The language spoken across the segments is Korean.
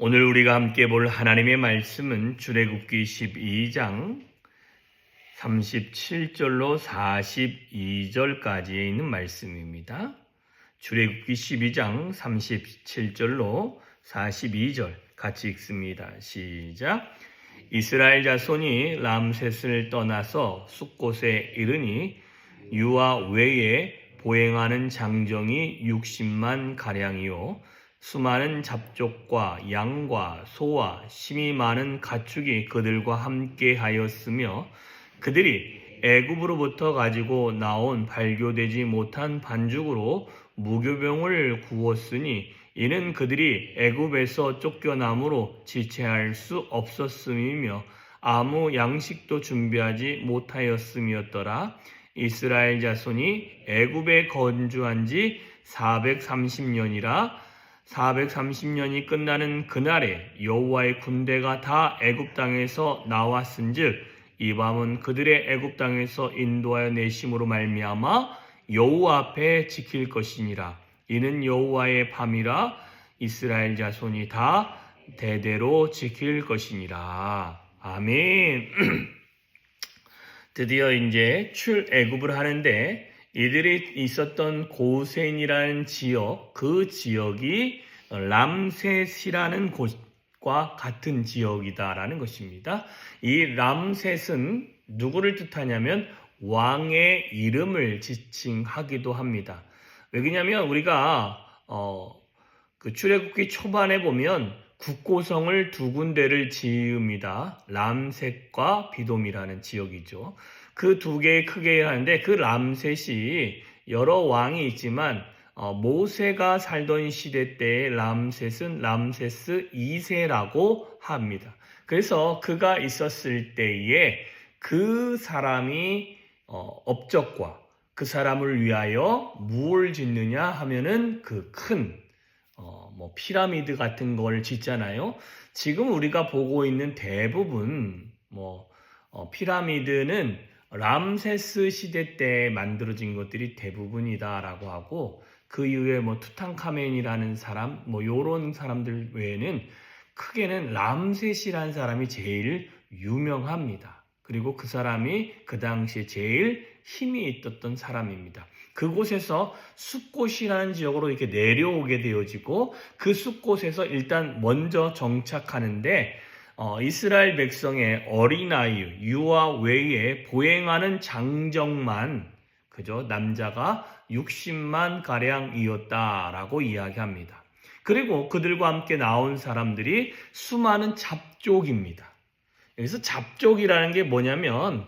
오늘 우리가 함께 볼 하나님의 말씀은 출애굽기 12장 37절로 42절까지에 있는 말씀입니다. 출애굽기 12장 37절로 42절 같이 읽습니다. 시작. 이스라엘 자손이 람셋을 떠나서 숫곳에 이르니 유아 외에 보행하는 장정이 60만 가량이요 수많은 잡족과 양과 소와 심이 많은 가축이 그들과 함께 하였으며 그들이 애굽으로부터 가지고 나온 발교되지 못한 반죽으로 무교병을 구웠으니 이는 그들이 애굽에서 쫓겨남으로 지체할 수 없었음이며 아무 양식도 준비하지 못하였음이었더라. 이스라엘 자손이 애굽에 거주한 지 430년이라 430년이 끝나는 그날에 여호와의 군대가 다 애굽 땅에서 나왔은즉 이 밤은 그들의 애굽 땅에서 인도하여 내심으로 말미암아 여호와 앞에 지킬 것이니라. 이는 여호와의 밤이라 이스라엘 자손이 다 대대로 지킬 것이니라. 아멘. 드디어 이제 출애굽을 하는데 이들이 있었던 고센이라는 지역, 그 지역이 람셋이라는 곳과 같은 지역이다라는 것입니다. 이 람셋은 누구를 뜻하냐면 왕의 이름을 지칭하기도 합니다. 왜냐하면 우리가 그 출애굽기 초반에 보면 국고성을 두 군데를 지읍니다. 람셋과 비돔이라는 지역이죠. 그 두 개의 크게 하는데 그 람셋이 여러 왕이 있지만 모세가 살던 시대 때의 람셋은 람세스 2세라고 합니다. 그래서 그가 있었을 때에 그 사람이 업적과 그 사람을 위하여 무엇을 짓느냐 하면은 그 큰 피라미드 같은 걸 짓잖아요. 지금 우리가 보고 있는 대부분 피라미드는 람세스 시대 때 만들어진 것들이 대부분이다라고 하고 그 이후에 투탕카멘이라는 사람 요런 사람들 외에는 크게는 람셋이라는 사람이 제일 유명합니다. 그리고 그 사람이 그 당시에 제일 힘이 있었던 사람입니다. 그곳에서 숫곳이라는 지역으로 이렇게 내려오게 되어지고 그 숫곳에서 일단 먼저 정착하는데 이스라엘 백성의 어린아이 유아 외에 보행하는 장정만 그죠? 남자가 60만 가량이었다라고 이야기합니다. 그리고 그들과 함께 나온 사람들이 수많은 잡족입니다. 여기서 잡족이라는 게 뭐냐면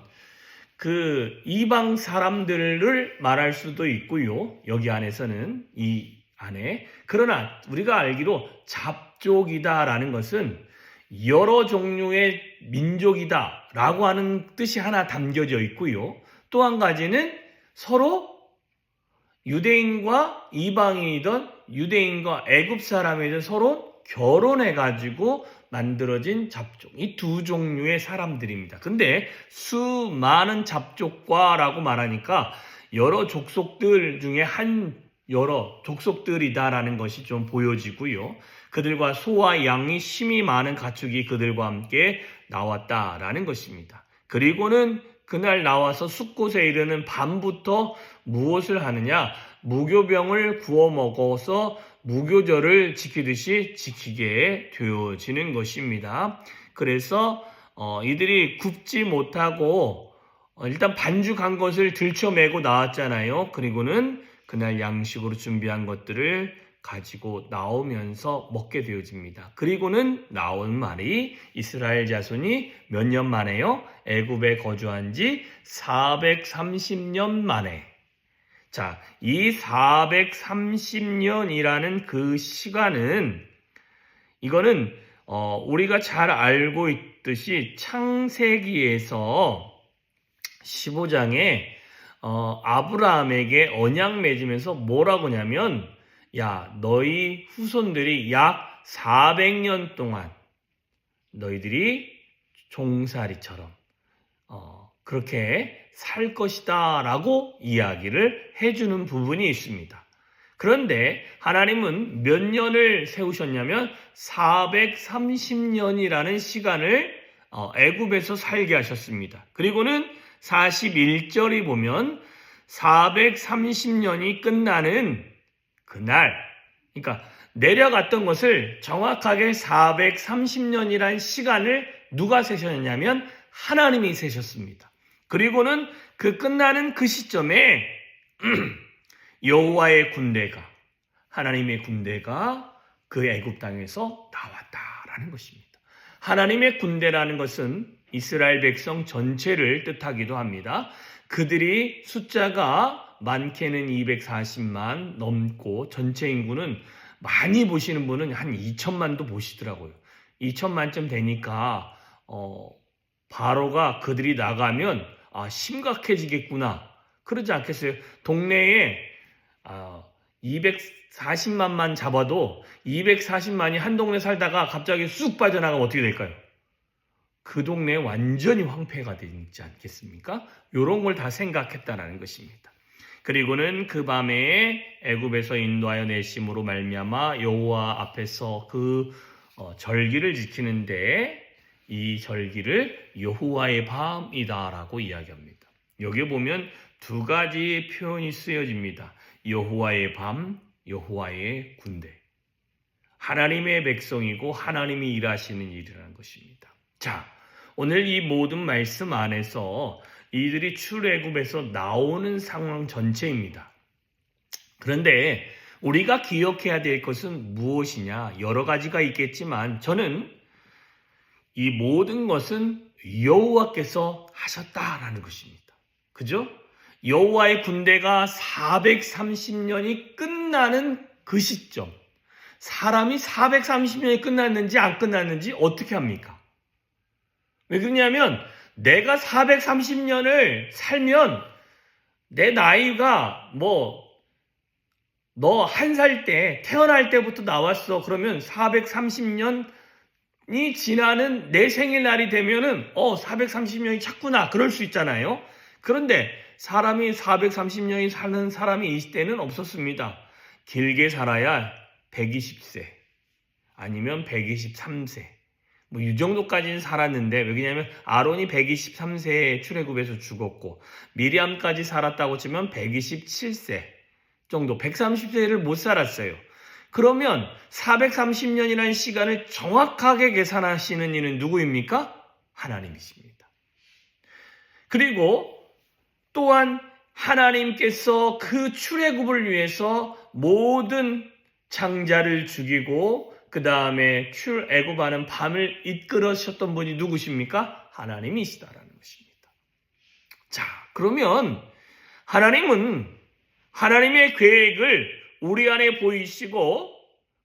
그 이방 사람들을 말할 수도 있고요. 여기 안에서는 이 안에 그러나 우리가 알기로 잡족이다라는 것은 여러 종류의 민족이다라고 하는 뜻이 하나 담겨져 있고요. 또 한 가지는 서로 유대인과 이방인이던 유대인과 애굽 사람이든 서로 결혼해가지고 만들어진 잡족, 이 두 종류의 사람들입니다. 근데 수많은 잡족과라고 말하니까 여러 족속들 중에 여러 족속들이다라는 것이 좀 보여지고요. 그들과 소와 양이 심이 많은 가축이 그들과 함께 나왔다라는 것입니다. 그리고는 그날 나와서 숫곳에 이르는 밤부터 무엇을 하느냐? 무교병을 구워 먹어서 무교절을 지키듯이 지키게 되어지는 것입니다. 그래서 이들이 굽지 못하고 일단 반죽한 것을 들쳐매고 나왔잖아요. 그리고는 그날 양식으로 준비한 것들을 가지고 나오면서 먹게 되어집니다. 그리고는 나온 말이 이스라엘 자손이 몇 년 만에요? 애굽에 거주한 지 430년 만에. 자, 이 430년이라는 그 시간은 이거는 우리가 잘 알고 있듯이 창세기에서 15장에 아브라함에게 언약 맺으면서 뭐라고 하냐면 야, 너희 후손들이 약 400년 동안 너희들이 종살이처럼 그렇게 살 것이다 라고 이야기를 해주는 부분이 있습니다. 그런데 하나님은 몇 년을 세우셨냐면 430년이라는 시간을 애굽에서 살게 하셨습니다. 그리고는 41절이 보면 430년이 끝나는 그날, 그러니까 내려갔던 것을 정확하게 430년이란 시간을 누가 세셨냐면 하나님이 세셨습니다. 그리고는 그 끝나는 그 시점에 여호와의 군대가, 하나님의 군대가 그 애굽 땅에서 나왔다라는 것입니다. 하나님의 군대라는 것은 이스라엘 백성 전체를 뜻하기도 합니다. 그들이 숫자가 많게는 240만 넘고 전체 인구는 많이 보시는 분은 한 2천만도 보시더라고요. 2천만쯤 되니까 바로가 그들이 나가면 심각해지겠구나. 그러지 않겠어요? 동네에 240만만 잡아도 240만이 한 동네 살다가 갑자기 쑥 빠져나가면 어떻게 될까요? 그 동네에 완전히 황폐가 되지 않겠습니까? 이런 걸 다 생각했다는 것입니다. 그리고는 그 밤에 애굽에서 인도하여 내심으로 말미암아 여호와 앞에서 그 절기를 지키는데 이 절기를 여호와의 밤이다라고 이야기합니다. 여기 보면 두 가지 표현이 쓰여집니다. 여호와의 밤, 여호와의 군대. 하나님의 백성이고 하나님이 일하시는 일이라는 것입니다. 자, 오늘 이 모든 말씀 안에서 이들이 출애굽에서 나오는 상황 전체입니다. 그런데 우리가 기억해야 될 것은 무엇이냐? 여러 가지가 있겠지만 저는 이 모든 것은 여호와께서 하셨다라는 것입니다. 그죠? 여호와의 군대가 430년이 끝나는 그 시점, 사람이 430년이 끝났는지 안 끝났는지 어떻게 합니까? 왜 그러냐면 내가 430년을 살면 내 나이가 너 한 살 때 태어날 때부터 나왔어. 그러면 430년이 지나는 내 생일날이 되면은 430년이 찼구나. 그럴 수 있잖아요. 그런데 사람이 430년이 사는 사람이 이 시대는 없었습니다. 길게 살아야 120세 아니면 123세 이 정도까지는 살았는데 왜냐하면 아론이 123세에 출애굽에서 죽었고 미리암까지 살았다고 치면 127세 정도 130세를 못 살았어요. 그러면 430년이라는 시간을 정확하게 계산하시는 이는 누구입니까? 하나님이십니다. 그리고 또한 하나님께서 그 출애굽을 위해서 모든 장자를 죽이고 그 다음에 출애굽하는 밤을 이끌으셨던 분이 누구십니까? 하나님이시다라는 것입니다. 자, 그러면 하나님은 하나님의 계획을 우리 안에 보이시고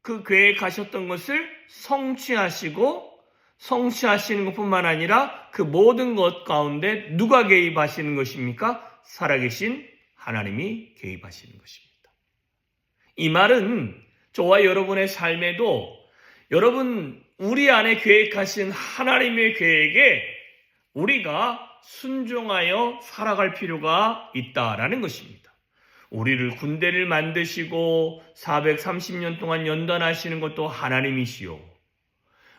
그 계획하셨던 것을 성취하시는 것뿐만 아니라 그 모든 것 가운데 누가 개입하시는 것입니까? 살아계신 하나님이 개입하시는 것입니다. 이 말은 저와 여러분의 삶에도 여러분 우리 안에 계획하신 하나님의 계획에 우리가 순종하여 살아갈 필요가 있다라는 것입니다. 우리를 군대를 만드시고 430년 동안 연단하시는 것도 하나님이시요.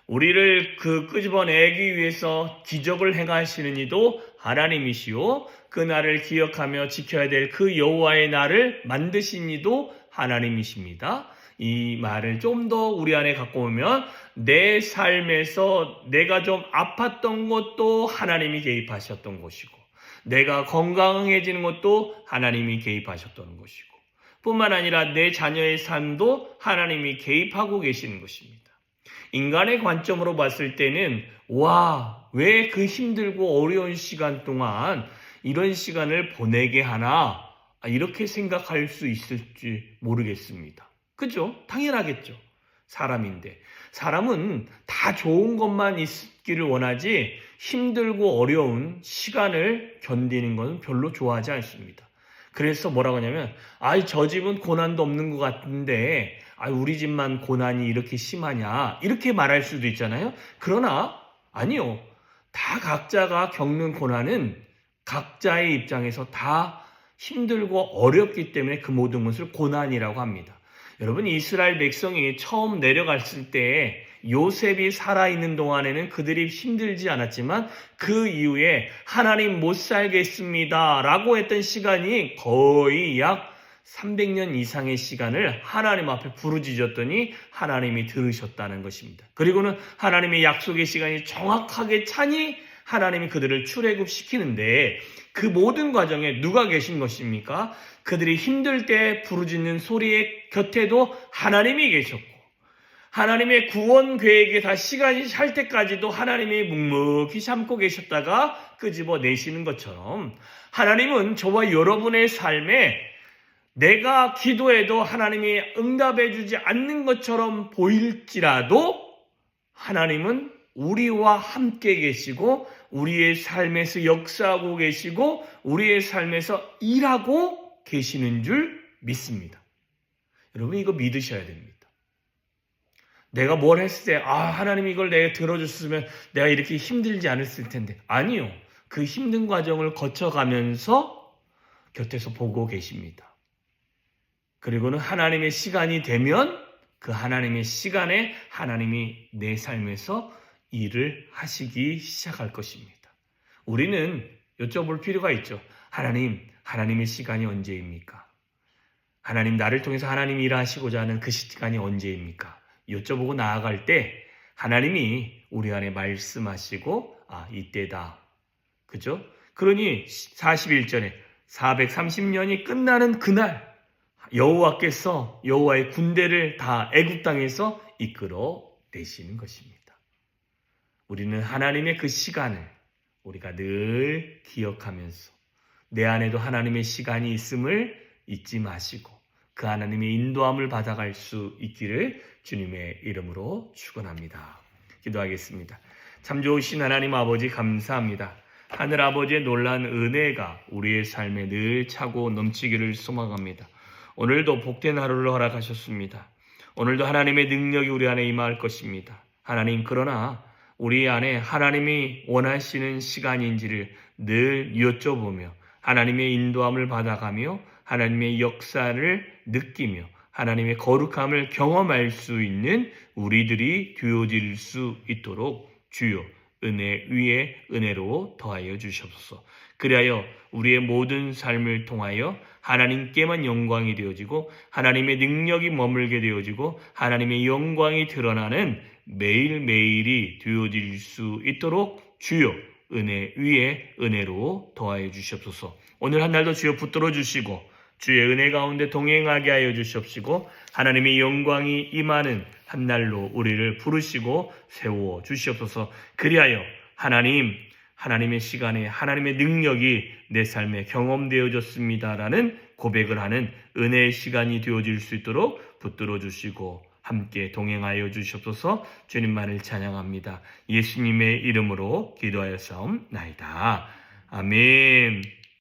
우리를 끄집어내기 위해서 기적을 행하시는 이도 하나님이시요. 그 날을 기억하며 지켜야 될 그 여호와의 날을 만드신 이도 하나님이십니다. 이 말을 좀 더 우리 안에 갖고 오면 내 삶에서 내가 좀 아팠던 것도 하나님이 개입하셨던 것이고 내가 건강해지는 것도 하나님이 개입하셨던 것이고 뿐만 아니라 내 자녀의 삶도 하나님이 개입하고 계시는 것입니다. 인간의 관점으로 봤을 때는 왜 그 힘들고 어려운 시간 동안 이런 시간을 보내게 하나 이렇게 생각할 수 있을지 모르겠습니다. 그죠? 당연하겠죠. 사람인데 사람은 다 좋은 것만 있기를 원하지 힘들고 어려운 시간을 견디는 것은 별로 좋아하지 않습니다. 그래서 뭐라고 하냐면 저 집은 고난도 없는 것 같은데 우리 집만 고난이 이렇게 심하냐 이렇게 말할 수도 있잖아요. 그러나 아니요. 다 각자가 겪는 고난은 각자의 입장에서 다 힘들고 어렵기 때문에 그 모든 것을 고난이라고 합니다. 여러분, 이스라엘 백성이 처음 내려갔을 때 요셉이 살아있는 동안에는 그들이 힘들지 않았지만 그 이후에 하나님 못 살겠습니다 라고 했던 시간이 거의 약 300년 이상의 시간을 하나님 앞에 부르짖었더니 하나님이 들으셨다는 것입니다. 그리고는 하나님의 약속의 시간이 정확하게 차니 하나님이 그들을 출애굽시키는데 그 모든 과정에 누가 계신 것입니까? 그들이 힘들 때 부르짖는 소리의 곁에도 하나님이 계셨고 하나님의 구원 계획에 다 시간이 찰 때까지도 하나님이 묵묵히 참고 계셨다가 끄집어 내시는 것처럼 하나님은 저와 여러분의 삶에 내가 기도해도 하나님이 응답해 주지 않는 것처럼 보일지라도 하나님은 우리와 함께 계시고 우리의 삶에서 역사하고 계시고 우리의 삶에서 일하고 계시는 줄 믿습니다. 여러분, 이거 믿으셔야 됩니다. 내가 뭘 했을 때 하나님 이걸 내가 들어줬으면 내가 이렇게 힘들지 않았을 텐데. 아니요. 그 힘든 과정을 거쳐가면서 곁에서 보고 계십니다. 그리고는 하나님의 시간이 되면 그 하나님의 시간에 하나님이 내 삶에서 일을 하시기 시작할 것입니다. 우리는 여쭤볼 필요가 있죠. 하나님의 시간이 언제입니까? 하나님, 나를 통해서 하나님이 일하시고자 하는 그 시간이 언제입니까? 여쭤보고 나아갈 때 하나님이 우리 안에 말씀하시고 이때다. 그죠? 그러니 41절에 430년이 끝나는 그날 여호와께서 여호와의 군대를 다 애굽 땅에서 이끌어 내시는 것입니다. 우리는 하나님의 그 시간을 우리가 늘 기억하면서 내 안에도 하나님의 시간이 있음을 잊지 마시고 그 하나님의 인도함을 받아갈 수 있기를 주님의 이름으로 축원합니다. 기도하겠습니다. 참 좋으신 하나님 아버지 감사합니다. 하늘 아버지의 놀라운 은혜가 우리의 삶에 늘 차고 넘치기를 소망합니다. 오늘도 복된 하루를 허락하셨습니다. 오늘도 하나님의 능력이 우리 안에 임할 것입니다. 하나님, 그러나 우리 안에 하나님이 원하시는 시간인지를 늘 여쭤보며 하나님의 인도함을 받아가며 하나님의 역사를 느끼며 하나님의 거룩함을 경험할 수 있는 우리들이 되어질 수 있도록 주여 은혜 위에 은혜로 더하여 주시옵소서. 그리하여 우리의 모든 삶을 통하여 하나님께만 영광이 되어지고 하나님의 능력이 머물게 되어지고 하나님의 영광이 드러나는 매일매일이 되어질 수 있도록 주여 은혜 위에 은혜로 더하여 주시옵소서. 오늘 한 날도 주여 붙들어 주시고 주의 은혜 가운데 동행하게 하여 주시옵시고 하나님의 영광이 임하는 한 날로 우리를 부르시고 세워 주시옵소서. 그리하여 하나님의 시간에 하나님의 능력이 내 삶에 경험되어졌습니다라는 고백을 하는 은혜의 시간이 되어질 수 있도록 붙들어 주시고 함께 동행하여 주시옵소서. 주님만을 찬양합니다. 예수님의 이름으로 기도하여 싸움나이다. 아멘.